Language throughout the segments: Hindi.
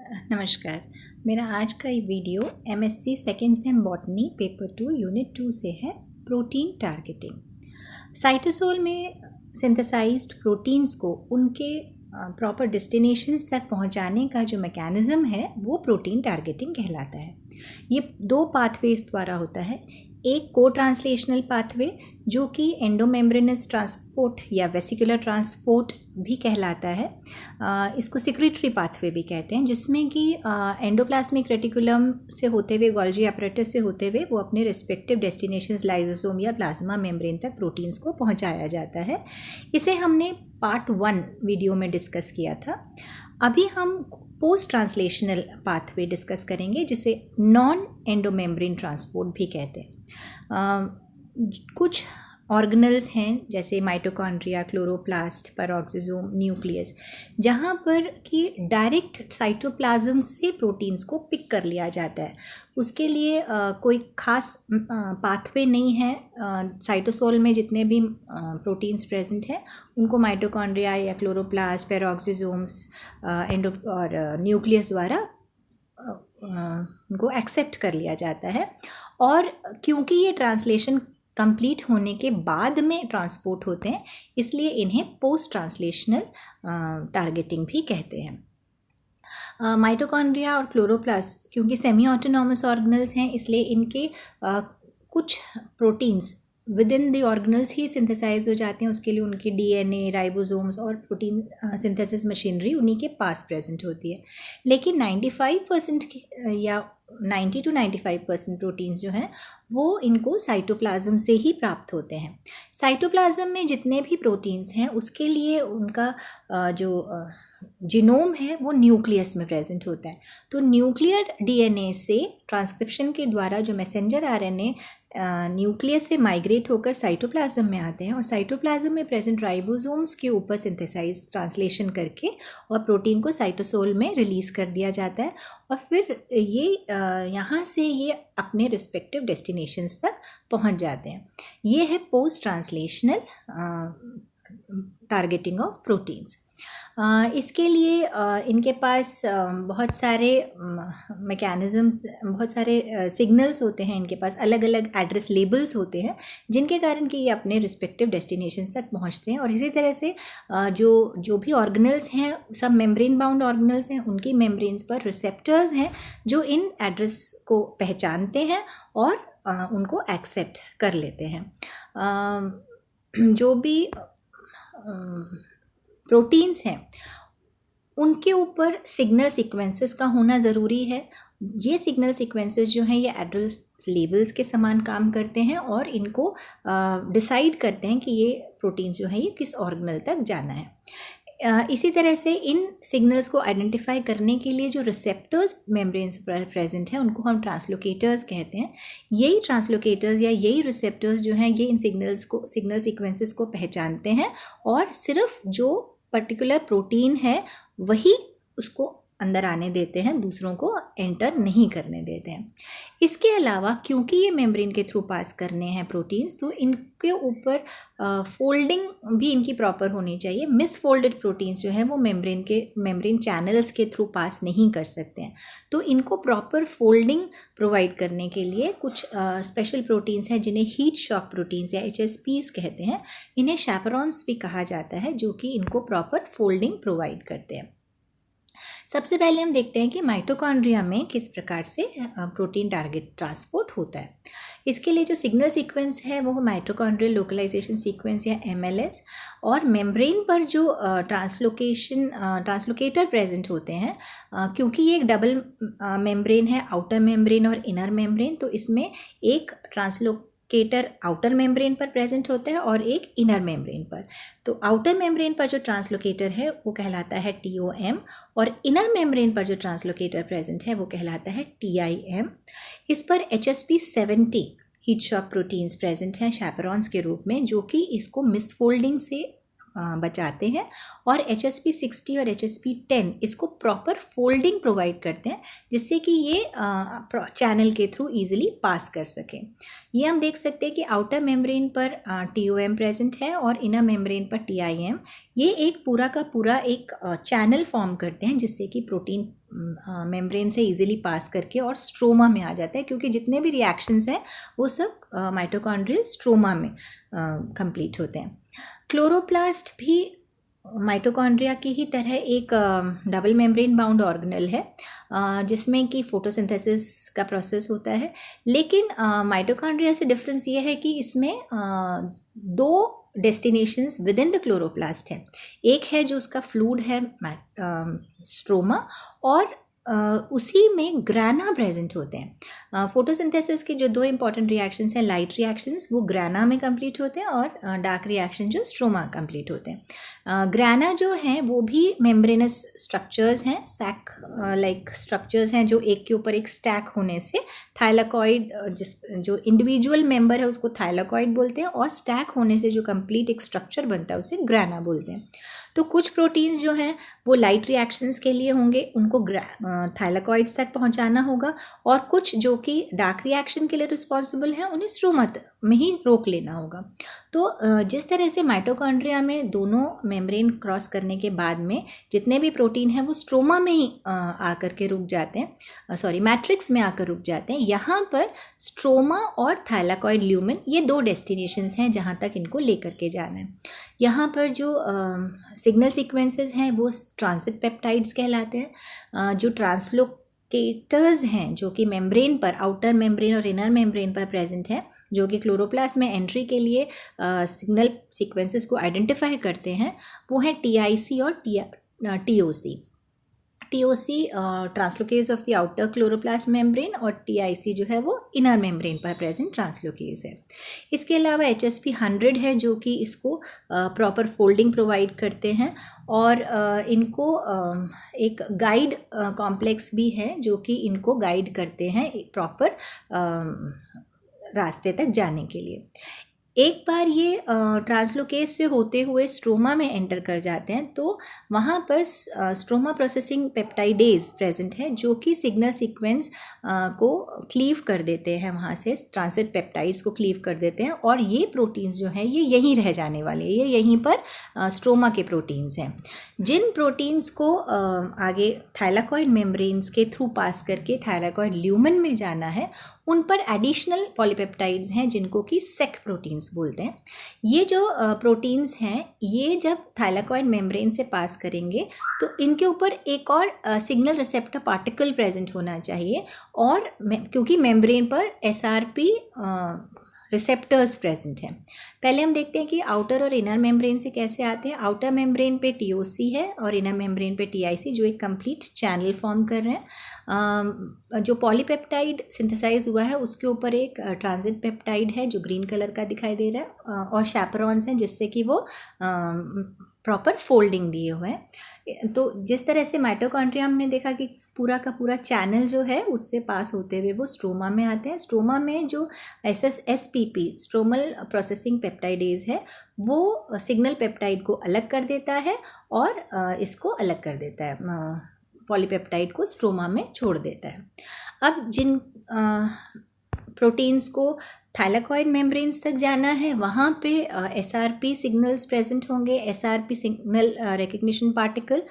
नमस्कार। मेरा आज का ये video MSc second same botany paper 2 unit 2 से है, प्रोटीन टारगेटिंग। साइटोसोल में सिंथेसाइज्ड प्रोटीन्स को उनके प्रॉपर डेस्टिनेशंस तक पहुंचाने का जो मैकेनिज़्म है वो प्रोटीन टारगेटिंग कहलाता है। ये दो पाथवेज द्वारा होता है। एक को ट्रांसलेशनल पाथवे जो कि एंडोमेम्ब्रेनस ट्रांसपोर्ट या वेसिकुलर ट्रांसपोर्ट भी कहलाता है। इसको सिक्रेटरी पाथवे भी कहते हैं, जिसमें कि एंडोप्लाज्मिक रेटिकुलम से होते हुए गोल्जी अपैरेटस से होते हुए वो अपने रिस्पेक्टिव डेस्टिनेशंस लाइसोसोम या प्लाज्मा मेम्ब्रेन तक प्रोटीन्स को पहुंचाया जाता है। इसे हमने पार्ट 1 वीडियो में डिस्कस किया था। अभी हम पोस्ट ट्रांसलेशनल पाथवे डिस्कस करेंगे, जिसे नॉन एंडोमेम्ब्रेन ट्रांसपोर्ट भी कहते हैं। कुछ ऑर्गेनल्स हैं जैसे माइटोकॉन्ड्रिया, क्लोरोप्लास्ट, पेरोक्सिसोम, न्यूक्लियस, जहाँ पर कि डायरेक्ट साइटोप्लाज्म से प्रोटीन्स को पिक कर लिया जाता है। उसके लिए कोई खास पाथवे नहीं है। साइटोसोल में जितने भी प्रोटीन्स प्रेजेंट हैं उनको माइटोकॉन्ड्रिया या क्लोरोप्लास्ट, पेरोक्सिसोम्स, एंडो और न्यूक्लियस द्वारा उनको एक्सेप्ट कर लिया जाता है। और क्योंकि ये ट्रांसलेशन कंप्लीट होने के बाद में ट्रांसपोर्ट होते हैं, इसलिए इन्हें पोस्ट ट्रांसलेशनल टारगेटिंग भी कहते हैं। माइटोकॉन्ड्रिया और क्लोरोप्लास्ट क्योंकि सेमी ऑटोनॉमस ऑर्गेनल्स हैं, इसलिए इनके कुछ proteins within the organelles ही सिंथेसाइज हो जाते हैं। उसके लिए उनकी डीएनए, राइबोसोम्स और प्रोटीन सिंथेसिस मशीनरी उन्हीं के पास प्रेजेंट होती है। लेकिन 95% या 90 to 95% प्रोटीन्स जो हैं वो इनको साइटोप्लाज्म से ही प्राप्त होते हैं। साइटोप्लाज्म में जितने भी प्रोटीन्स हैं उसके लिए उनका जो जीनोम है वो न्यूक्लियस में प्रेजेंट होता है। तो न्यूक्लियर डीएनए से ट्रांसक्रिप्शन के द्वारा जो मैसेंजर आरएनए न्यूक्लियस से माइग्रेट होकर साइटोप्लाज्म में आते हैं और साइटोप्लाज्म में प्रेजेंट राइबोसोम्स के ऊपर सिंथेसाइज ट्रांसलेशन करके और प्रोटीन को साइटोसोल में रिलीज़ कर दिया जाता है। और फिर ये यहाँ से ये अपने रिस्पेक्टिव डेस्टिनेशंस तक पहुँच जाते हैं। ये है post translational targeting of proteins. इसके लिए इनके पास बहुत सारे मैकेनिज़म्स, बहुत सारे सिग्नल्स होते हैं। इनके पास अलग अलग एड्रेस लेबल्स होते हैं जिनके कारण कि ये अपने रिस्पेक्टिव डेस्टिनेशंस तक पहुंचते हैं। और इसी तरह से जो भी ऑर्गेनल्स हैं, सब मेम्ब्रेन बाउंड ऑर्गेनल्स हैं, उनकी मेम्ब्रेन्स पर रिसेप्टर्स हैं जो इन एड्रेस को पहचानते हैं और उनको एक्सेप्ट कर लेते हैं। जो भी प्रोटीन्स हैं उनके ऊपर सिग्नल सीक्वेंसेस का होना ज़रूरी है। ये सिग्नल सीक्वेंसेस जो हैं ये एड्रेस लेबल्स के समान काम करते हैं और इनको डिसाइड करते हैं कि ये प्रोटीन्स जो हैं ये किस ऑर्गेनल तक जाना है। इसी तरह से इन सिग्नल्स को आइडेंटिफाई करने के लिए जो रिसेप्टर्स मेम्ब्रेन्स पर प्रेजेंट हैं उनको हम ट्रांसलोकेटर्स कहते हैं। यही ट्रांसलोकेटर्स या यही रिसेप्टर्स जो हैं ये इन सिग्नल सीक्वेंसेस को पहचानते हैं और सिर्फ जो पर्टिकुलर प्रोटीन है वही उसको अंदर आने देते हैं, दूसरों को एंटर नहीं करने देते हैं। इसके अलावा क्योंकि ये मेम्ब्रेन के थ्रू पास करने हैं प्रोटीन्स, तो इनके ऊपर फोल्डिंग भी इनकी प्रॉपर होनी चाहिए। मिसफोल्डेड प्रोटीन्स जो हैं वो मेम्ब्रेन चैनल्स के थ्रू पास नहीं कर सकते हैं। तो इनको प्रॉपर फोल्डिंग प्रोवाइड करने के लिए कुछ स्पेशल प्रोटीन्स हैं जिन्हें हीट शॉक प्रोटीन्स या HSPs कहते हैं। इन्हें शैपरॉन्स भी कहा जाता है, जो कि इनको प्रॉपर फोल्डिंग प्रोवाइड करते हैं। सबसे पहले हम देखते हैं कि माइटोकॉन्ड्रिया में किस प्रकार से प्रोटीन टारगेट ट्रांसपोर्ट होता है। इसके लिए जो सिग्नल सीक्वेंस है वो माइटोकॉन्ड्रियल लोकलाइजेशन सीक्वेंस या MLS, और मेम्ब्रेन पर जो ट्रांसलोकेटर प्रेजेंट होते हैं, क्योंकि ये एक डबल मेम्ब्रेन है, आउटर मेम्ब्रेन और इनर मेम्ब्रेन, तो इसमें एक ट्रांसलोकेटर आउटर मेम्ब्रेन पर प्रेजेंट होता है और एक इनर मेम्ब्रेन पर। तो आउटर मेम्ब्रेन पर जो ट्रांसलोकेटर है वो कहलाता है TOM और इनर मेम्ब्रेन पर जो ट्रांसलोकेटर प्रेजेंट है वो कहलाता है TIM। इस पर HSP70 heat shock proteins present हैं शैपरॉन्स के रूप में, जो कि इसको मिसफोल्डिंग से बचाते हैं, और HSP60 और HSP10 इसको प्रॉपर फोल्डिंग प्रोवाइड करते हैं जिससे कि ये चैनल के थ्रू इजीली पास कर सकें। ये हम देख सकते हैं कि आउटर मेम्ब्रेन पर TOM प्रेजेंट है और इनर मेम्ब्रेन पर TIM। ये एक पूरा का पूरा एक चैनल फॉर्म करते हैं जिससे कि प्रोटीन मेम्ब्रेन से इजीली पास करके और स्ट्रोमा में आ जाता है, क्योंकि जितने भी रिएक्शंस हैं वो सब माइटोकॉन्ड्रियल स्ट्रोमा में कंप्लीट होते हैं। क्लोरोप्लास्ट भी माइटोकॉन्ड्रिया की ही तरह एक डबल मेम्ब्रेन बाउंड ऑर्गेनेल है, जिसमें कि फोटोसिंथेसिस का प्रोसेस होता है। लेकिन माइटोकॉन्ड्रिया से डिफरेंस ये है कि इसमें दो destinations with in the chloroplast है। एक है जो उसका फ्लूइड है स्ट्रोमा, और उसी में ग्राना प्रेजेंट होते हैं। फोटोसिंथेसिस के जो दो इंपॉर्टेंट रिएक्शंस हैं, लाइट रिएक्शंस, वो ग्राना में कंप्लीट होते हैं, और डार्क रिएक्शन जो स्ट्रोमा कंप्लीट होते हैं। ग्राना जो हैं वो भी मेम्ब्रेनस स्ट्रक्चर्स हैं, सैक लाइक स्ट्रक्चर्स हैं, जो एक के ऊपर एक स्टैक होने से थाइलाकॉइड, जो इंडिविजुअल मेंबर है उसको थाइलाकॉइड बोलते हैं, और स्टैक होने से जो कंप्लीट एक स्ट्रक्चर बनता है उसे ग्राना बोलते हैं। तो कुछ प्रोटीन्स जो हैं वो लाइट रिएक्शंस के लिए होंगे, उनको थाइलाकॉइड्स तक पहुंचाना होगा, और कुछ जो कि डार्क रिएक्शन के लिए रिस्पॉन्सिबल हैं उन्हें स्ट्रोमा में ही रोक लेना होगा। तो जिस तरह से माइटोकॉन्ड्रिया में दोनों मेम्ब्रेन क्रॉस करने के बाद में जितने भी प्रोटीन हैं वो स्ट्रोमा में ही आकर के रुक जाते हैं, मैट्रिक्स में आकर रुक जाते हैं, यहाँ पर स्ट्रोमा और थाइलाकॉइड ल्यूमेन ये दो डेस्टिनेशंस हैं जहाँ तक इनको लेकर के जाना है। यहाँ पर जो सिग्नल सीक्वेंसेस हैं वो ट्रांजिट पेप्टाइड्स कहलाते हैं। जो ट्रांसलोकेटर्स हैं जो कि मेम्ब्रेन पर, आउटर मेम्ब्रेन और इनर मेम्ब्रेन पर प्रेजेंट हैं, जो कि क्लोरोप्लास्ट में एंट्री के लिए सिग्नल सीक्वेंसेस को आइडेंटिफाई करते हैं, वो है TIC और TOC। TOC translocase of the outer chloroplast membrane, और TIC जो है वो इनर मेम्ब्रेन पर प्रेजेंट ट्रांसलोकेज है। इसके अलावा HSP100 है जो कि इसको प्रॉपर फोल्डिंग प्रोवाइड करते हैं, और इनको एक गाइड कॉम्प्लेक्स भी है जो कि इनको गाइड करते हैं प्रॉपर रास्ते तक जाने के लिए। एक बार ये ट्रांसलोकेज से होते हुए स्ट्रोमा में एंटर कर जाते हैं तो वहाँ पर स्ट्रोमा प्रोसेसिंग पेप्टाइडेज प्रेजेंट है जो कि सिग्नल सीक्वेंस को क्लीव कर देते हैं, वहाँ से ट्रांसिट पेप्टाइड्स को क्लीव कर देते हैं, और ये प्रोटीन्स जो हैं ये यहीं रह जाने वाले हैं, ये यहीं पर स्ट्रोमा के प्रोटीन्स हैं। जिन प्रोटीन्स को आगे थाइलाकॉइड मेम्ब्रेन्स के थ्रू पास करके थाइलाकॉइड ल्यूमेन में जाना है, उन पर एडिशनल पॉलीपेप्टाइड्स हैं जिनको कि सेक प्रोटीन्स बोलते हैं। ये जो प्रोटीन्स हैं ये जब थाइलाकॉइड मेम्ब्रेन से पास करेंगे तो इनके ऊपर एक और सिग्नल रिसेप्टर पार्टिकल प्रेजेंट होना चाहिए, और क्योंकि मेम्ब्रेन पर SRP रिसेप्टर्स प्रेजेंट हैं। पहले हम देखते हैं कि आउटर और इनर मेम्ब्रेन से कैसे आते हैं। आउटर मेम्ब्रेन पे TOC है और इनर मेम्ब्रेन पे TIC, जो एक कंप्लीट चैनल फॉर्म कर रहे हैं। जो पॉलीपेप्टाइड सिंथेसाइज हुआ है उसके ऊपर एक ट्रांजिट पेप्टाइड है जो ग्रीन कलर का दिखाई दे रहा है, और शैपरॉन्स हैं जिससे कि वो प्रॉपर फोल्डिंग दिए हुए हैं। तो जिस तरह से माइटोकॉन्ड्रिया हमने देखा कि पूरा का पूरा चैनल जो है उससे पास होते हुए वो स्ट्रोमा में आते हैं। स्ट्रोमा में जो SSPP स्ट्रोमल प्रोसेसिंग पेप्टाइडेज है वो सिग्नल पेप्टाइड को अलग कर देता है और इसको अलग कर देता है, पॉलीपेप्टाइड को स्ट्रोमा में छोड़ देता है। अब जिन प्रोटीन्स को थाइलाकॉइड मेम्ब्रेन्स तक जाना है वहाँ पे SRP सिग्नल्स प्रेजेंट होंगे, SRP सिग्नल रिकग्निशन पार्टिकल,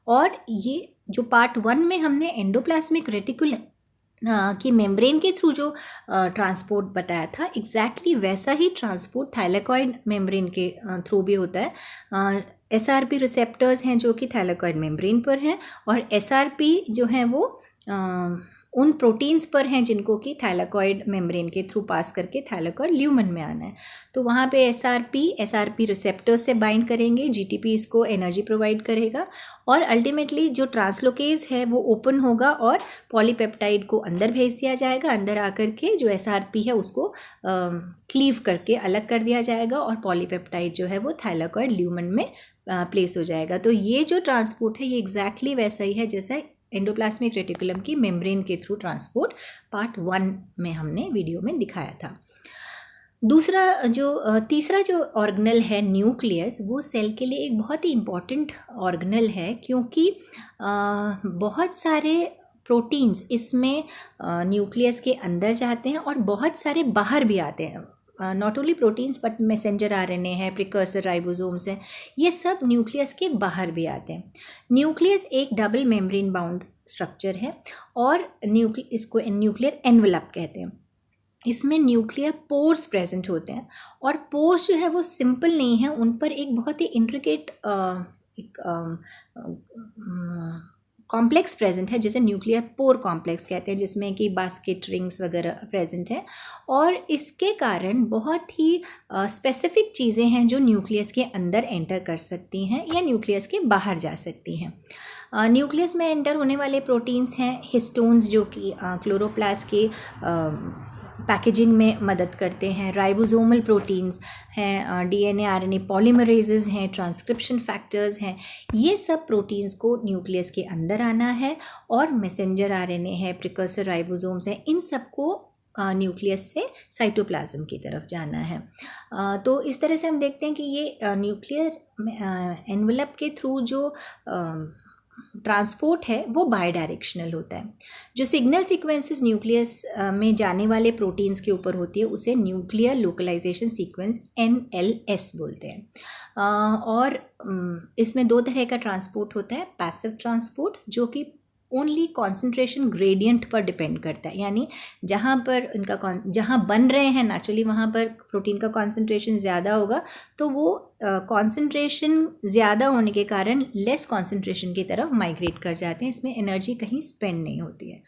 और ये जो पार्ट 1 में हमने एंडोप्लाज्मिक रेटिकुलम कि मेम्ब्रेन के थ्रू जो ट्रांसपोर्ट बताया था, एग्जैक्टली वैसा ही ट्रांसपोर्ट थाइलाकॉइड मेम्ब्रेन के थ्रू भी होता है। SRP रिसेप्टर्स हैं जो कि थाइलाकॉइड मेम्ब्रेन पर हैं, और SRP जो हैं वो उन प्रोटीन्स पर हैं जिनको कि थाइलाकॉइड मेम्ब्रेन के थ्रू पास करके थाइलाकॉइड ल्यूमेन में आना है। तो वहाँ पे SRP रिसेप्टर्स से बाइंड करेंगे, GTP इसको एनर्जी प्रोवाइड करेगा, और अल्टीमेटली जो ट्रांसलोकेज है वो ओपन होगा और पॉलीपेप्टाइड को अंदर भेज दिया जाएगा। अंदर आकर के जो SRP है उसको क्लीव करके अलग कर दिया जाएगा, और पॉलीपेप्टाइड जो है वो थाइलाकॉइड ल्यूमेन में प्लेस हो जाएगा। तो ये जो ट्रांसपोर्ट है ये एग्जैक्टली वैसा ही है जैसा एंडोप्लाज्मिक रेटिकुलम की मेम्ब्रेन के थ्रू ट्रांसपोर्ट पार्ट 1 में हमने वीडियो में दिखाया था। तीसरा जो ऑर्गेनल है न्यूक्लियस, वो सेल के लिए एक बहुत ही इम्पॉर्टेंट ऑर्गेनल है, क्योंकि बहुत सारे प्रोटीन्स इसमें न्यूक्लियस के अंदर जाते हैं और बहुत सारे बाहर भी आते हैं। Not only proteins but messenger RNA है, प्रिकर्सर राइबोसोम्स हैं, ये सब न्यूक्लियस के बाहर भी आते हैं। न्यूक्लियस एक डबल मेम्ब्रेन बाउंड स्ट्रक्चर है और इसको न्यूक्लियर एनवेलप कहते हैं। इसमें न्यूक्लियर पोर्स प्रेजेंट होते हैं और पोर्स जो है वो सिंपल नहीं है, उन पर एक बहुत ही इंट्रिकेट कॉम्प्लेक्स प्रेजेंट है जिसे न्यूक्लियर पोर कॉम्प्लेक्स कहते हैं, जिसमें कि बास्केट रिंग्स वगैरह प्रेजेंट है। और इसके कारण बहुत ही स्पेसिफिक चीज़ें हैं जो न्यूक्लियस के अंदर एंटर कर सकती हैं या न्यूक्लियस के बाहर जा सकती हैं। न्यूक्लियस में एंटर होने वाले प्रोटीन्स हैं हिस्टोन्स, जो कि क्लोरोप्लास्ट के पैकेजिंग में मदद करते हैं। राइबोसोमल प्रोटीन्स हैं, डीएनए आरएनए पॉलीमरेजेस हैं, ट्रांसक्रिप्शन फैक्टर्स हैं। ये सब प्रोटीन्स को न्यूक्लियस के अंदर आना है और मैसेंजर आरएनए है, प्रिकर्सर राइबोसोम्स हैं, इन सबको न्यूक्लियस से साइटोप्लाज्म की तरफ जाना है। तो इस तरह से हम देखते हैं कि ये न्यूक्लियर एनवेलप के थ्रू जो ट्रांसपोर्ट है वो बाई डायरेक्शनल होता है। जो सिग्नल सीक्वेंसेस न्यूक्लियस में जाने वाले प्रोटीन्स के ऊपर होती है उसे न्यूक्लियर लोकलाइजेशन सीक्वेंस NLS बोलते हैं। और इसमें दो तरह का ट्रांसपोर्ट होता है, पैसिव ट्रांसपोर्ट जो कि ओनली कॉन्सेंट्रेशन ग्रेडियंट पर डिपेंड करता है, यानी जहाँ पर जहाँ बन रहे हैं नेचुरली वहाँ पर प्रोटीन का कॉन्सेंट्रेशन ज़्यादा होगा, तो वो कॉन्सेंट्रेशन ज़्यादा होने के कारण लेस कॉन्सेंट्रेशन की तरफ माइग्रेट कर जाते हैं, इसमें एनर्जी कहीं स्पेंड नहीं होती है।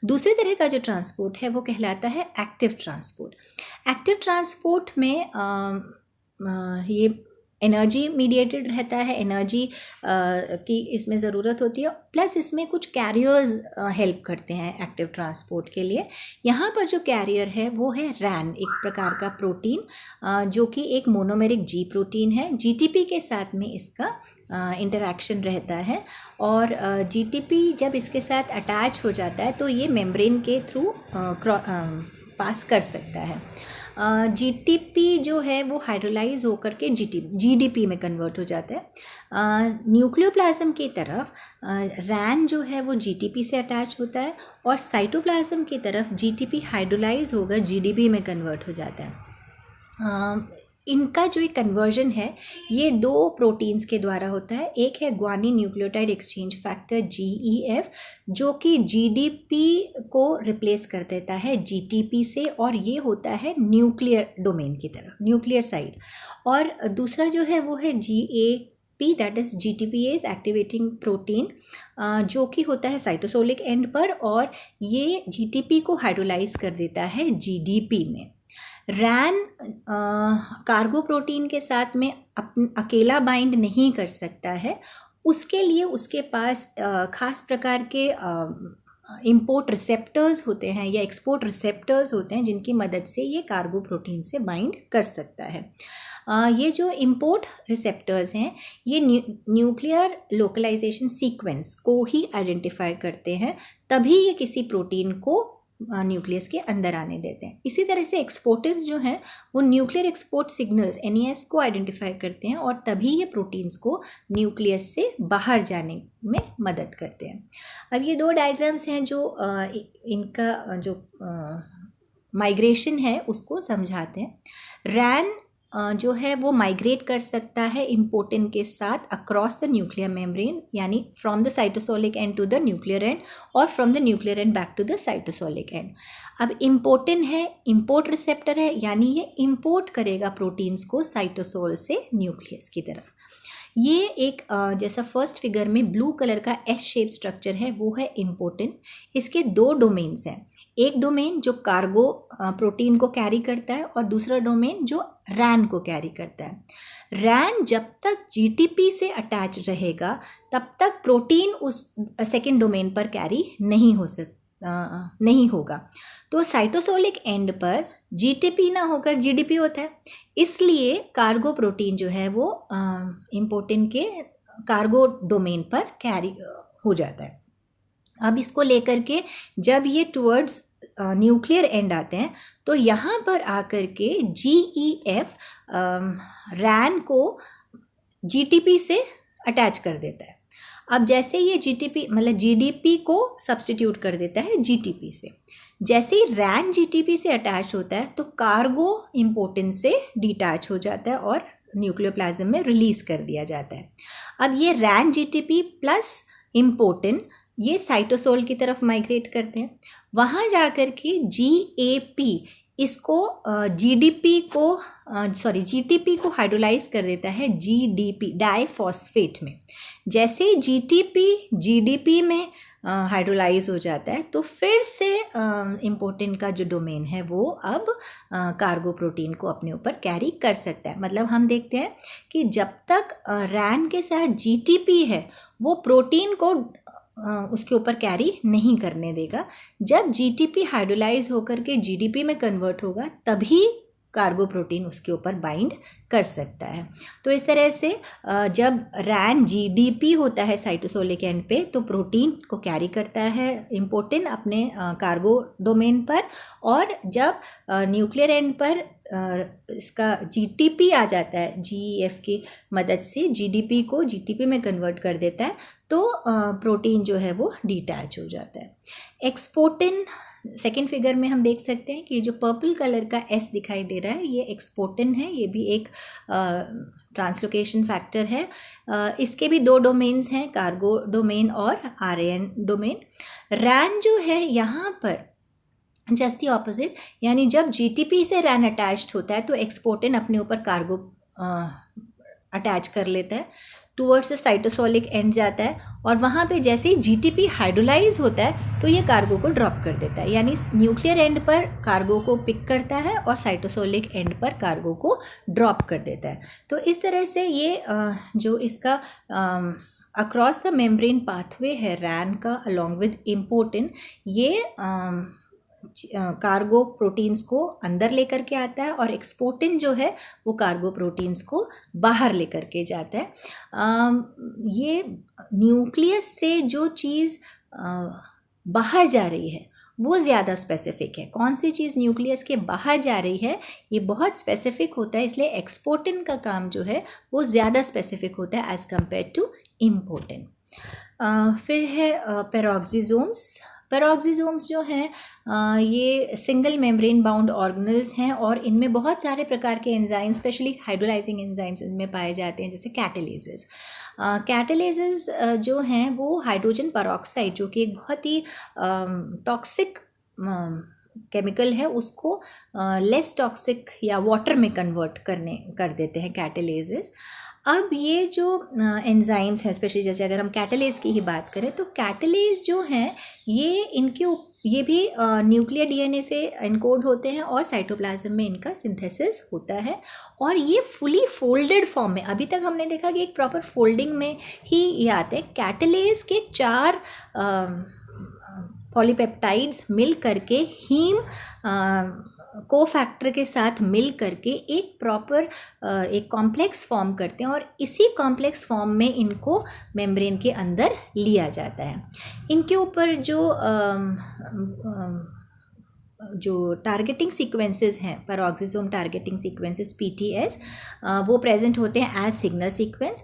दूसरे तरह का जो ट्रांसपोर्ट है वो कहलाता है एक्टिव ट्रांसपोर्ट। एक्टिव ट्रांसपोर्ट में ये एनर्जी मीडिएटेड रहता है, एनर्जी की इसमें ज़रूरत होती है, प्लस इसमें कुछ कैरियर्स हेल्प करते हैं एक्टिव ट्रांसपोर्ट के लिए। यहाँ पर जो कैरियर है वो है रैन, एक प्रकार का प्रोटीन जो कि एक मोनोमेरिक जी प्रोटीन है। जीटीपी के साथ में इसका इंटरैक्शन रहता है और जीटीपी जब इसके साथ अटैच हो जाता है तो ये मेम्ब्रेन के थ्रू पास कर सकता है। जीटीपी जो है वो हाइड्रोलाइज होकर के जीडीपी में कन्वर्ट हो जाता है। न्यूक्लियोप्लाज्म की तरफ रैन जो है वो जीटीपी से अटैच होता है और साइटोप्लाज्म की तरफ जीटीपी हाइड्रोलाइज होकर जीडीपी में कन्वर्ट हो जाता है। इनका जो एक कन्वर्जन है ये दो प्रोटीन्स के द्वारा होता है। एक है guanine nucleotide exchange factor GEF जो कि जीडीपी को रिप्लेस कर देता है जीटीपी से, और ये होता है न्यूक्लियर डोमेन की तरफ, न्यूक्लियर साइड। और दूसरा जो है वो है GAP, that is GTPase activating protein, जो कि होता है साइटोसोलिक एंड पर, और ये जीटीपी को हाइड्रोलाइज कर देता है जीडीपी में। रैन कार्गो प्रोटीन के साथ में अकेला बाइंड नहीं कर सकता है, उसके लिए उसके पास खास प्रकार के इम्पोर्ट रिसेप्टर्स होते हैं या एक्सपोर्ट रिसेप्टर्स होते हैं जिनकी मदद से ये कार्गो प्रोटीन से बाइंड कर सकता है। ये जो इम्पोर्ट रिसेप्टर्स हैं ये न्यूक्लियर लोकलाइजेशन सीक्वेंस को ही आइडेंटिफाई करते हैं, तभी ये किसी प्रोटीन को न्यूक्लियस के अंदर आने देते हैं। इसी तरह से एक्सपोर्टर्स जो हैं वो न्यूक्लियर एक्सपोर्ट सिग्नल्स NES को आइडेंटिफाई करते हैं और तभी ये प्रोटीन्स को न्यूक्लियस से बाहर जाने में मदद करते हैं। अब ये दो डायग्राम्स हैं जो इनका जो माइग्रेशन है उसको समझाते हैं। रैन जो है वो माइग्रेट कर सकता है इम्पोर्टेंट के साथ अक्रॉस द न्यूक्लियर मेम्ब्रेन, यानी from the cytosolic end to the nuclear end और from the nuclear end back to the cytosolic end. अब इम्पोर्टेंट है, इम्पोर्ट रिसेप्टर है, यानी ये इम्पोर्ट करेगा प्रोटीन्स को साइटोसोल से न्यूक्लियस की तरफ। ये एक जैसा फर्स्ट फिगर में ब्लू कलर का S शेप स्ट्रक्चर है वो है इम्पोर्टेंट। इसके दो डोमेन्स हैं, एक डोमेन जो कार्गो प्रोटीन को कैरी करता है और दूसरा डोमेन जो रैन को कैरी करता है। रैन जब तक जीटीपी से अटैच रहेगा तब तक प्रोटीन उस सेकेंड डोमेन पर कैरी नहीं होगा। तो साइटोसोलिक एंड पर जीटीपी ना होकर जीडीपी होता है, इसलिए कार्गो प्रोटीन जो है वो इम्पोर्टेंट के कार्गो डोमेन पर कैरी हो जाता है। अब इसको लेकर के जब ये टुवर्ड्स न्यूक्लियर एंड आते हैं तो यहाँ पर आकर के GEF रैन को जीटीपी से अटैच कर देता है। अब जैसे ये जीटीपी मतलब जीडीपी को सब्सटीट्यूट कर देता है जीटीपी से, जैसे ही रैन जीटीपी से अटैच होता है तो कार्गो इम्पोर्टेंट से डिटैच हो जाता है और न्यूक्लियोप्लाज्म में रिलीज कर दिया जाता है। अब ये रैन जीटीपी प्लस इम्पोर्टेंट ये साइटोसोल की तरफ माइग्रेट करते हैं। वहाँ जा कर के GAP इसको GTP को हाइड्रोलाइज कर देता है GDP डाइफॉस्फेट में। जैसे GTP GDP में हाइड्रोलाइज हो जाता है तो फिर से इम्पोर्टेंट का जो डोमेन है वो अब कार्गो प्रोटीन को अपने ऊपर कैरी कर सकता है। मतलब हम देखते हैं कि जब तक रैन के साथ GTP है वो प्रोटीन को उसके ऊपर कैरी नहीं करने देगा। जब GTP हाइड्रोलाइज होकर के GDP में कन्वर्ट होगा तभी कार्गो प्रोटीन उसके ऊपर बाइंड कर सकता है। तो इस तरह से जब रैन GDP होता है साइटोसोलिक एंड पे तो प्रोटीन को कैरी करता है इम्पोर्टेंट अपने कार्गो डोमेन पर, और जब न्यूक्लियर एंड पर इसका GTP आ जाता है GEF की मदद से GDP को GTP में कन्वर्ट कर देता है तो प्रोटीन जो है वो डिटैच हो जाता है। एक्सपोर्टिन सेकेंड फिगर में हम देख सकते हैं कि जो पर्पल कलर का S दिखाई दे रहा है ये एक्सपोर्टिन है। ये भी एक ट्रांसलोकेशन फैक्टर है। इसके भी दो डोमेन्स हैं, कार्गो डोमेन और RAN डोमेन। रैन जो है यहाँ पर जस्ट दी ऑपोजिट, यानी जब GTP से रैन अटैच्ड होता है तो एक्सपोर्टिन अपने ऊपर कार्गो अटैच कर लेता है, टूवर्ड्स द साइटोसोलिक एंड जाता है, और वहाँ पे जैसे ही GTP हाइड्रोलाइज होता है तो ये कार्गो को ड्रॉप कर देता है। यानी न्यूक्लियर एंड पर कार्गो को पिक करता है और साइटोसोलिक एंड पर कार्गो को ड्रॉप कर देता है। तो इस तरह से ये जो इसका अक्रॉस द मेम्ब्रेन पाथवे है रैन का अलॉन्ग विद इम्पोर्टिन, ये कार्गो प्रोटीन्स को अंदर लेकर के आता है और एक्सपोर्टिन जो है वो कार्गो प्रोटीन्स को बाहर लेकर के जाता है। ये न्यूक्लियस से जो चीज़ बाहर जा रही है वो ज़्यादा स्पेसिफिक है। कौन सी चीज़ न्यूक्लियस के बाहर जा रही है ये बहुत स्पेसिफिक होता है, इसलिए एक्सपोर्टिन का काम जो है वो ज़्यादा स्पेसिफिक होता है एज़ कम्पेयर टू इम्पोर्टिन। फिर है पेरोक्सिसोम्स। पेरोक्सिसोम्स जो हैं ये सिंगल मेम्ब्रेन बाउंड ऑर्गेनल्स हैं और इनमें बहुत सारे प्रकार के एंजाइम्स, स्पेशली हाइड्रोलाइजिंग एंजाइम्स इनमें पाए जाते हैं, जैसे कैटालेसेस। कैटालेसेस जो हैं वो हाइड्रोजन पेरोक्साइड, जो कि एक बहुत ही टॉक्सिक केमिकल है, उसको लेस टॉक्सिक या वाटर में कन्वर्ट कर देते हैं कैटालेसेस। अब ये जो एंजाइम्स हैं, स्पेशली जैसे अगर हम कैटालेस की ही बात करें तो कैटालेस जो हैं ये भी न्यूक्लियर DNA से एनकोड होते हैं और साइटोप्लाज्म में इनका सिंथेसिस होता है, और ये फुली फोल्डेड फॉर्म में, अभी तक हमने देखा कि एक प्रॉपर फोल्डिंग में ही ये आते हैं। कैटालेस के 4 पॉलीपेप्टाइड्स मिल करके हीम कोफैक्टर के साथ मिल करके एक प्रॉपर एक कॉम्प्लेक्स फॉर्म करते हैं, और इसी कॉम्प्लेक्स फॉर्म में इनको मेम्ब्रेन के अंदर लिया जाता है। इनके ऊपर जो टारगेटिंग सीक्वेंसेस हैं, पेरोक्सिसोम टारगेटिंग सीक्वेंसेस PTS, वो प्रेजेंट होते हैं as signal sequence.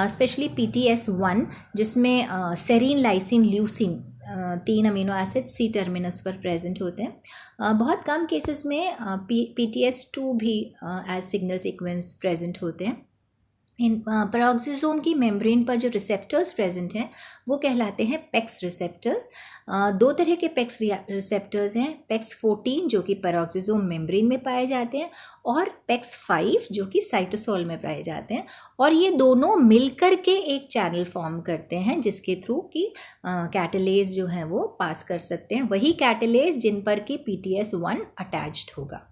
Specially PTS1 जिसमें serine, lysine, leucine 3 amino acid C terminus पर प्रेजेंट होते हैं। बहुत कम केसेस में PTS2 भी एज सिग्नल सीक्वेंस प्रेजेंट होते हैं। इन पेरोक्सिसोम की मेम्ब्रेन पर जो रिसेप्टर्स प्रेजेंट हैं वो कहलाते हैं PEX रिसेप्टर्स। 2 तरह के PEX रिसेप्टर्स हैं, PEX14 जो कि पेरोक्सिसोम मेम्ब्रेन में पाए जाते हैं और PEX5 जो कि साइटोसोल में पाए जाते हैं, और ये दोनों मिलकर के एक चैनल फॉर्म करते हैं जिसके थ्रू कि कैटालेस जो है वो पास कर सकते हैं, वही कैटालेस जिन पर कि PTS1 अटैच्ड होगा।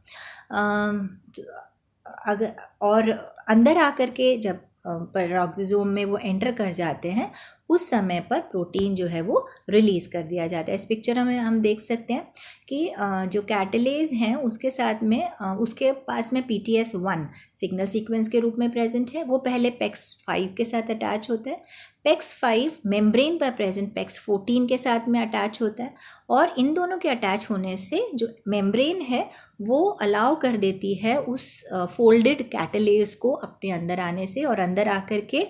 अगर और अंदर आकर के जब पेरोक्सिसोम में वो एंटर कर जाते हैं उस समय पर प्रोटीन जो है वो रिलीज़ कर दिया जाता है। इस पिक्चर में हम देख सकते हैं कि जो कैटालेस हैं उसके साथ में उसके पास में PTS1 सिग्नल सीक्वेंस के रूप में प्रेजेंट है, वो पहले PEX5 के साथ अटैच होता है। PEX5 मेम्ब्रेन पर प्रेजेंट PEX14 के साथ में अटैच होता है, और इन दोनों के अटैच होने से जो मेम्ब्रेन है वो अलाउ कर देती है उस फोल्डेड कैटालेस को अपने अंदर आने से, और अंदर आकर के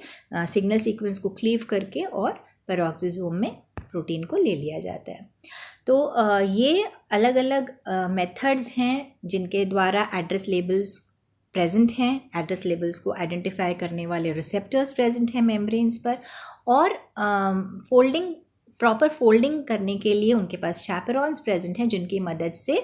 सिग्नल सीक्वेंस को क्लीव करके और पेरोक्सिसोम में प्रोटीन को ले लिया जाता है। तो ये अलग अलग मेथड्स हैं जिनके द्वारा एड्रेस लेबल्स प्रेजेंट हैं, एड्रेस लेबल्स को आइडेंटिफाई करने वाले रिसेप्टर्स प्रेजेंट हैं मेम्ब्रेन्स पर, और फोल्डिंग प्रॉपर फोल्डिंग करने के लिए उनके पास चैपेरॉन्स प्रेजेंट हैं, जिनकी मदद से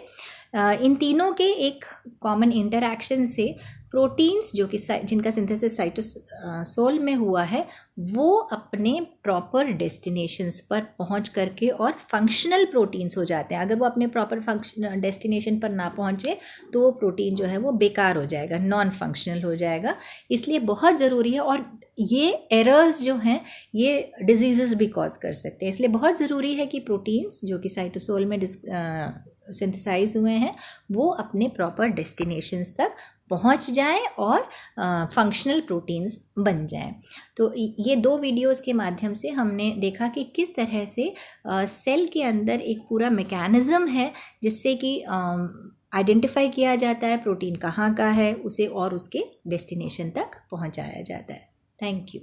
इन तीनों के एक कॉमन इंटरैक्शन से प्रोटीन्स जो कि जिनका सिंथेसिस साइटोसोल में हुआ है वो अपने प्रॉपर डेस्टिनेशंस पर पहुंच करके और फंक्शनल प्रोटीन्स हो जाते हैं। अगर वो अपने प्रॉपर फंक्शन डेस्टिनेशन पर ना पहुंचे तो वो प्रोटीन जो है वो बेकार हो जाएगा, नॉन फंक्शनल हो जाएगा। इसलिए बहुत ज़रूरी है, और ये एरर्स जो हैं ये डिजीज़ भी कॉज कर सकते हैं। इसलिए बहुत ज़रूरी है कि प्रोटीन्स जो कि साइटोसोल में सिंथेसाइज हुए हैं वो अपने प्रॉपर डेस्टिनेशंस तक पहुंच जाएं और फंक्शनल प्रोटीन्स बन जाएं। तो ये दो वीडियोस के माध्यम से हमने देखा कि किस तरह से सेल के अंदर एक पूरा मैकेनिज्म है जिससे कि आइडेंटिफाई किया जाता है प्रोटीन कहाँ का है, उसे और उसके डेस्टिनेशन तक पहुंचाया जाता है। Thank you.